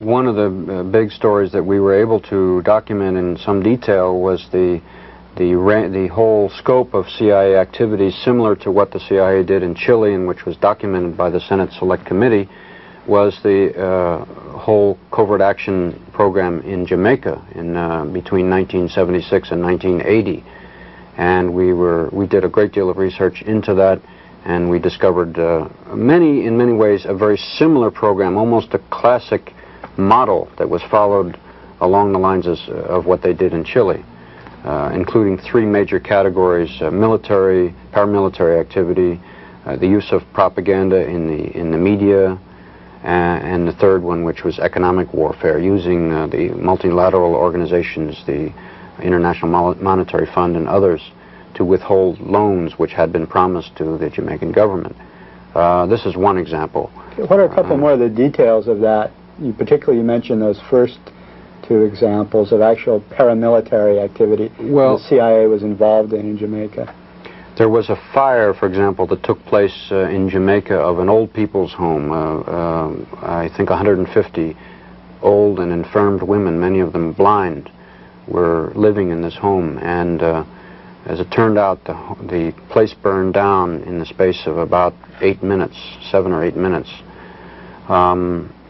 One of the big stories that we were able to document in some detail was the whole scope of CIA activities similar to what the CIA did in Chile, and which was documented by the Senate Select Committee, was the whole covert action program in Jamaica in between 1976 and 1980. And we did a great deal of research into that, and we discovered in many ways a very similar program, almost a classic model that was followed along the lines of what they did in Chile, including three major categories: military, paramilitary activity, the use of propaganda in the media, and the third one, which was economic warfare, using the multilateral organizations, the International Monetary Fund and others, to withhold loans which had been promised to the Jamaican government. This is one example. What are a couple more of the details of that? You mentioned those first two examples of actual paramilitary activity the CIA was involved in Jamaica. There was a fire, for example, that took place in Jamaica of an old people's home. I think 150 old and infirmed women, many of them blind, were living in this home. And as it turned out, the place burned down in the space of about 8 minutes, 7 or 8 minutes.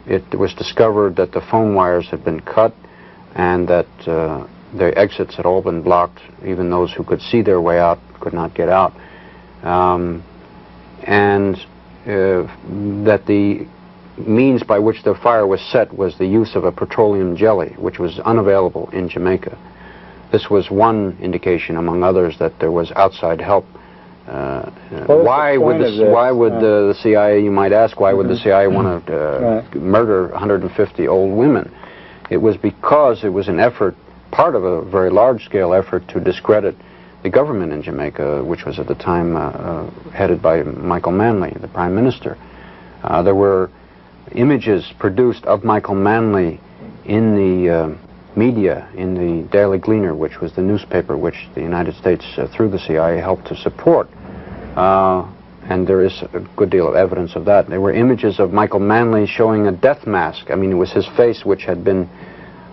It was discovered that the phone wires had been cut and that the exits had all been blocked. Even those who could see their way out could not get out. That the means by which the fire was set was the use of a petroleum jelly, which was unavailable in Jamaica. This was one indication, among others, that there was outside help. Why would the CIA, you might ask, why would the CIA want to murder 150 old women? It was because it was an effort, part of a very large-scale effort to discredit the government in Jamaica, which was at the time headed by Michael Manley, the Prime Minister. There were images produced of Michael Manley in the media, in the Daily Gleaner, which was the newspaper which the United States, through the CIA, helped to support. And there is a good deal of evidence of that. There were images of Michael Manley showing a death mask. I mean, it was his face which had been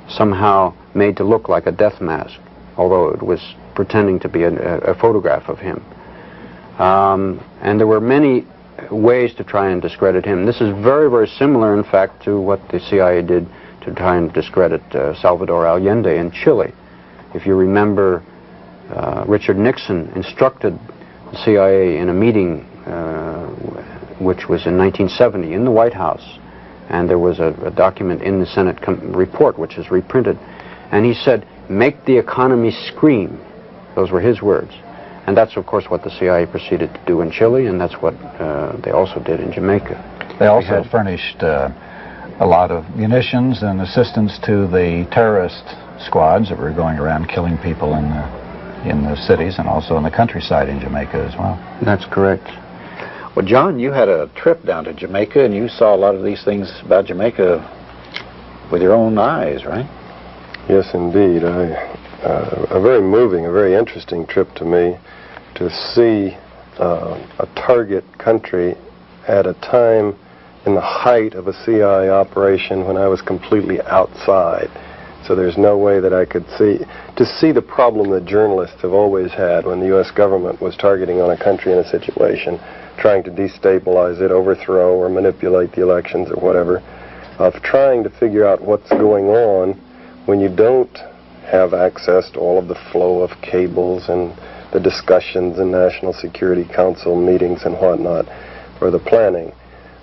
somehow made to look like a death mask, although it was pretending to be a photograph of him. And there were many ways to try and discredit him. This is very, very similar, in fact, to what the CIA did to try and discredit Salvador Allende in Chile. If you remember, Richard Nixon instructed the CIA in a meeting which was in 1970 in the White House, and there was a document in the Senate report which is reprinted, and he said, "Make the economy scream." Those were his words. And that's, of course, what the CIA proceeded to do in Chile, and that's what they also did in Jamaica. They also furnished a lot of munitions and assistance to the terrorist squads that were going around killing people in the cities and also in the countryside in Jamaica as well. That's correct. Well, John, you had a trip down to Jamaica, and you saw a lot of these things about Jamaica with your own eyes, right? Yes, indeed. A very moving, a very interesting trip to me to see a target country at a time in the height of a CIA operation when I was completely outside. So there's no way that I could see the problem that journalists have always had when the U.S. government was targeting on a country in a situation, trying to destabilize it, overthrow or manipulate the elections or whatever, of trying to figure out what's going on when you don't have access to all of the flow of cables and the discussions in National Security Council meetings and whatnot for the planning.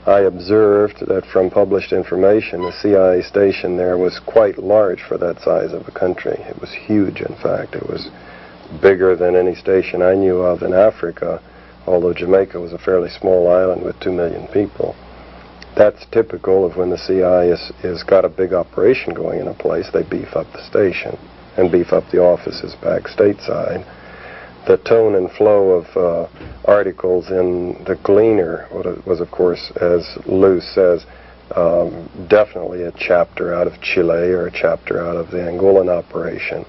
I observed that from published information, the CIA station there was quite large for that size of a country. It was huge, in fact. It was bigger than any station I knew of in Africa, although Jamaica was a fairly small island with 2 million people. That's typical of when the CIA has got a big operation going in a place. They beef up the station and beef up the offices back stateside. The tone and flow of articles in the Gleaner was, of course, as Lou says, definitely a chapter out of Chile or a chapter out of the Angolan operation.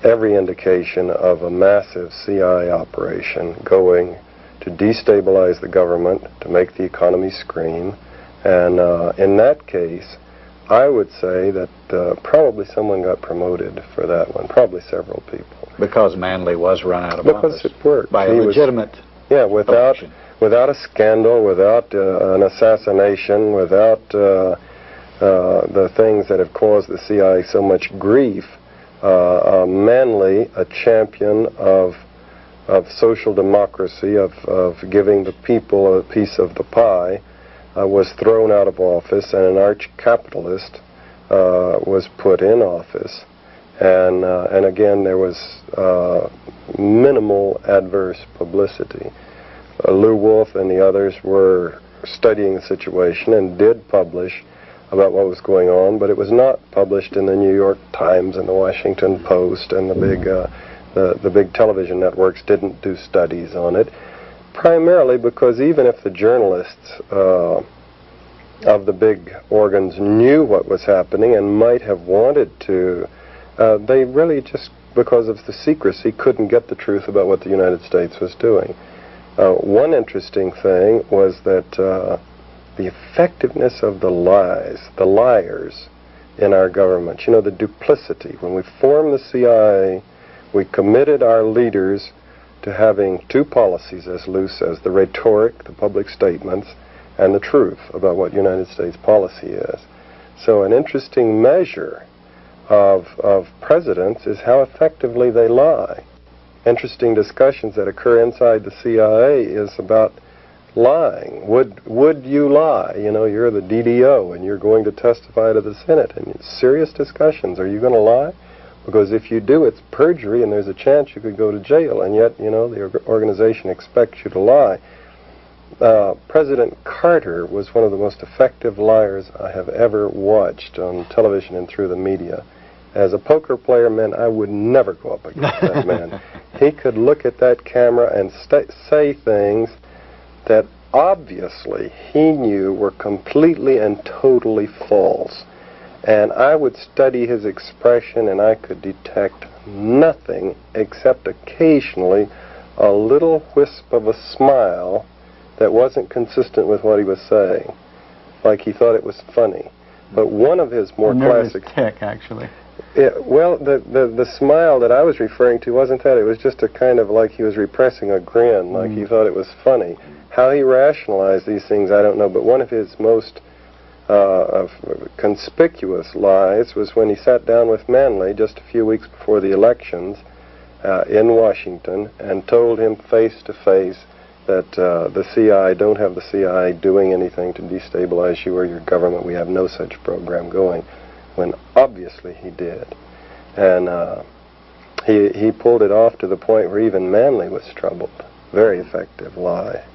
Every indication of a massive CIA operation going to destabilize the government, to make the economy scream, And in that case, I would say that probably someone got promoted for that one, probably several people. Because Manley was run out of office. Because it worked. By a legitimate without a scandal, without an assassination, without the things that have caused the CIA so much grief. Manley, a champion of social democracy, of giving the people a piece of the pie, was thrown out of office, and an arch-capitalist was put in office. And again, there was minimal adverse publicity. Lew Wolf and the others were studying the situation and did publish about what was going on, but it was not published in the New York Times and the Washington Post, and the big television networks didn't do studies on it, primarily because even if the journalists of the big organs knew what was happening and might have wanted to, they really just, because of the secrecy, couldn't get the truth about what the United States was doing. One interesting thing was that the effectiveness of the liars in our government, you know, the duplicity. When we formed the CIA, we committed our leaders to having two policies, as Lew says, the rhetoric, the public statements, and the truth about what United States policy is. So an interesting measure of presidents is how effectively they lie. Interesting discussions that occur inside the CIA is about lying. Would you lie? You know, you're the DDO and you're going to testify to the Senate, and serious discussions. Are you going to lie? Because if you do, it's perjury, and there's a chance you could go to jail, and yet, you know, the organization expects you to lie. President Carter was one of the most effective liars I have ever watched on television and through the media. As a poker player, man, I would never go up against that man. He could look at that camera and say things that obviously he knew were completely and totally false. And I would study his expression, and I could detect nothing except occasionally a little wisp of a smile that wasn't consistent with what he was saying, like he thought it was funny. But one of his more classic tick, actually. Yeah, well, the smile that I was referring to wasn't that. It was just a kind of like he was repressing a grin, like he thought it was funny. How he rationalized these things, I don't know, but one of his most conspicuous lies was when he sat down with Manley just a few weeks before the elections in Washington and told him face to face that the CIA, don't have the CIA doing anything to destabilize you or your government. We have no such program going, when obviously he did. And he pulled it off to the point where even Manley was troubled. Very effective lie.